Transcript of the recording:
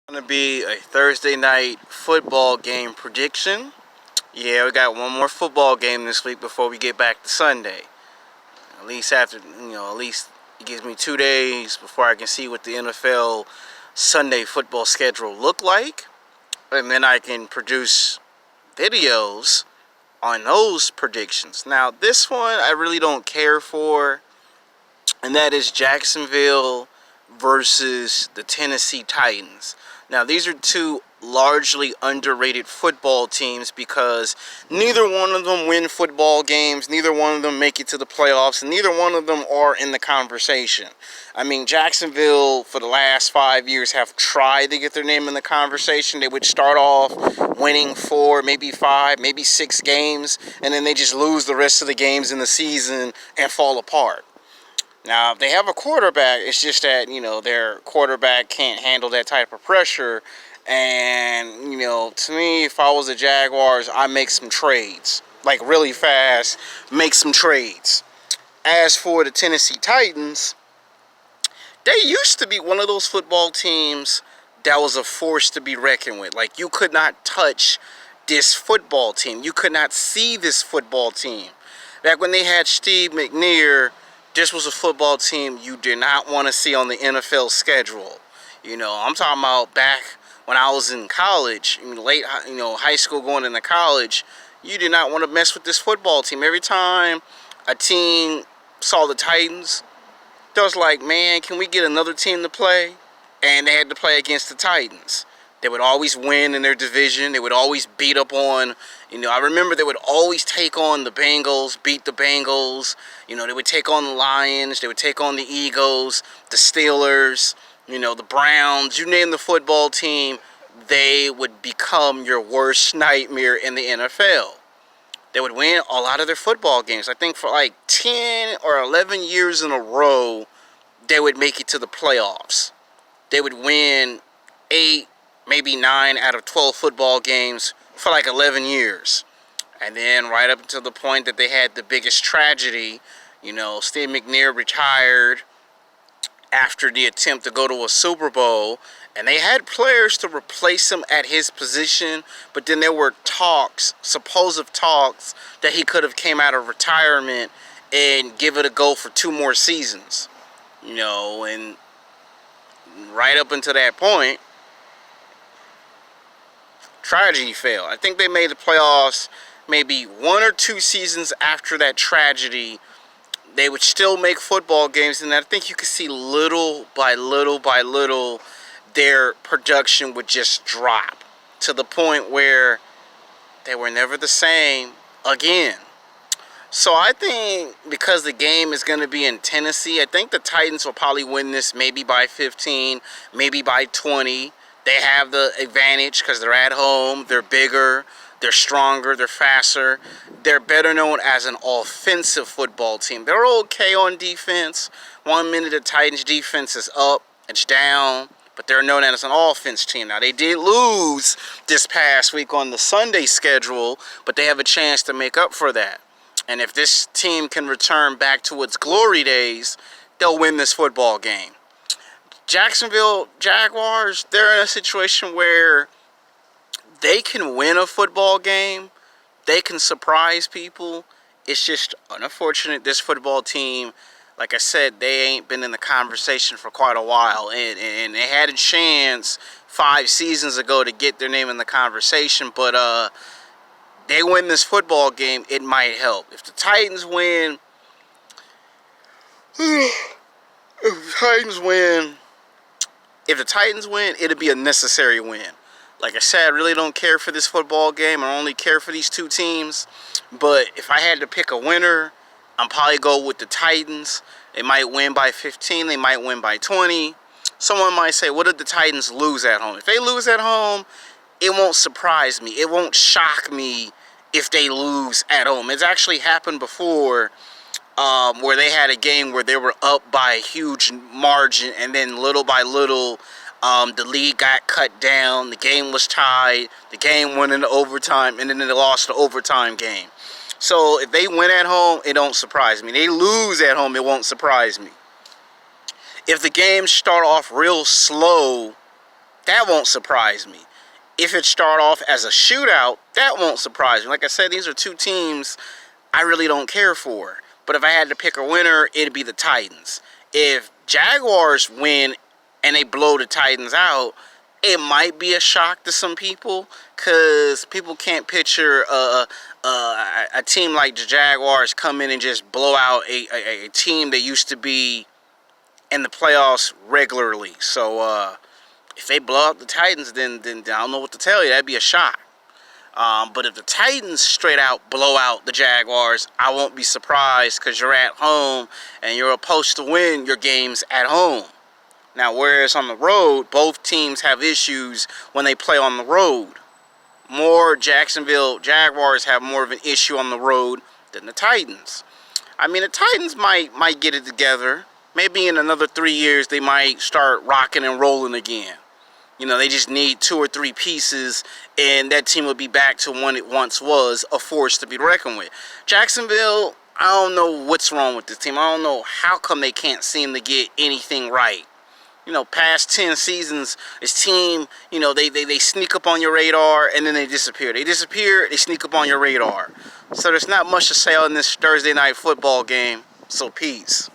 Going to be a Thursday night football game prediction. Yeah, we got one more football game this week before we get back to Sunday. At least at least it gives me 2 days before I can see what the NFL Sunday football schedule look like, and then I can produce videos on those predictions. Now, this one I really don't care for, and that is Jacksonville versus the Tennessee Titans. Now, these are two largely underrated football teams because neither one of them win football games, neither one of them make it to the playoffs, and neither one of them are in the conversation. I mean, Jacksonville for the last 5 years have tried to get their name in the conversation. They would start off winning 4, maybe 5, maybe 6 games, and then they just lose the rest of the games in the season and fall apart. Now, if they have a quarterback, it's just that, their quarterback can't handle that type of pressure. And, to me, if I was the Jaguars, I'd make some trades. Like, really fast, make some trades. As for the Tennessee Titans, they used to be one of those football teams that was a force to be reckoned with. Like, you could not touch this football team. You could not see this football team. Back when they had Steve McNair, this was a football team you did not want to see on the NFL schedule. I'm talking about back when I was in college, late, high school going into college. You did not want to mess with this football team. Every time a team saw the Titans, they was like, man, can we get another team to play? And they had to play against the Titans. They would always win in their division. They would always beat up on, I remember they would always take on the Bengals, beat the Bengals. They would take on the Lions. They would take on the Eagles, the Steelers, the Browns. You name the football team, they would become your worst nightmare in the NFL. They would win a lot of their football games. I think for like 10 or 11 years in a row, they would make it to the playoffs. They would win 8, maybe 9 out of 12 football games for like 11 years. And then right up until the point that they had the biggest tragedy, Steve McNair retired after the attempt to go to a Super Bowl, and they had players to replace him at his position, but then there were supposed talks, that he could have came out of retirement and give it a go for 2 more seasons. And right up until that point, tragedy failed. I think they made the playoffs maybe 1 or 2 seasons after that tragedy. They would still make football games, and I think you could see little by little their production would just drop to the point where they were never the same again. So I think because the game is going to be in Tennessee, I think the Titans will probably win this maybe by 15, maybe by 20. They have the advantage because they're at home, they're bigger, they're stronger, they're faster. They're better known as an offensive football team. They're okay on defense. 1 minute the Titans defense is up, it's down, but they're known as an offense team. Now, they did lose this past week on the Sunday schedule, but they have a chance to make up for that. And if this team can return back to its glory days, they'll win this football game. Jacksonville Jaguars, they're in a situation where they can win a football game. They can surprise people. It's just unfortunate this football team, like I said, they ain't been in the conversation for quite a while. And they had a chance 5 seasons ago to get their name in the conversation. But they win this football game, it might help. If the Titans win, If the Titans win, it'll be a necessary win. Like I said, I really don't care for this football game. I only care for these 2 teams. But if I had to pick a winner, I'd probably go with the Titans. They might win by 15. They might win by 20. Someone might say, what did the Titans lose at home? If they lose at home, it won't surprise me. It won't shock me if they lose at home. It's actually happened before, where they had a game where they were up by a huge margin, and then little by little, the lead got cut down, the game was tied, the game went into overtime, and then they lost the overtime game. So if they win at home, it don't surprise me. They lose at home, it won't surprise me. If the games start off real slow that won't surprise me. If it start off as a shootout, that won't surprise me. Like I said, these are two teams I really don't care for. But if I had to pick a winner, it'd be the Titans. If Jaguars win and they blow the Titans out, it might be a shock to some people, because people can't picture a team like the Jaguars come in and just blow out a team that used to be in the playoffs regularly. So if they blow out the Titans, then I don't know what to tell you. That'd be a shock. But if the Titans straight out blow out the Jaguars, I won't be surprised, because you're at home and you're supposed to win your games at home. Now, whereas on the road, both teams have issues when they play on the road. More Jacksonville Jaguars have more of an issue on the road than the Titans. I mean, the Titans might get it together. Maybe in another 3 years, they might start rocking and rolling again. You know, they just need 2 or 3 pieces, and that team will be back to what it once was, a force to be reckoned with. Jacksonville, I don't know what's wrong with this team. I don't know how come they can't seem to get anything right. You know, past 10 seasons, this team, you know, they sneak up on your radar, and then they disappear. They disappear, they sneak up on your radar. So there's not much to say on this Thursday night football game. So peace.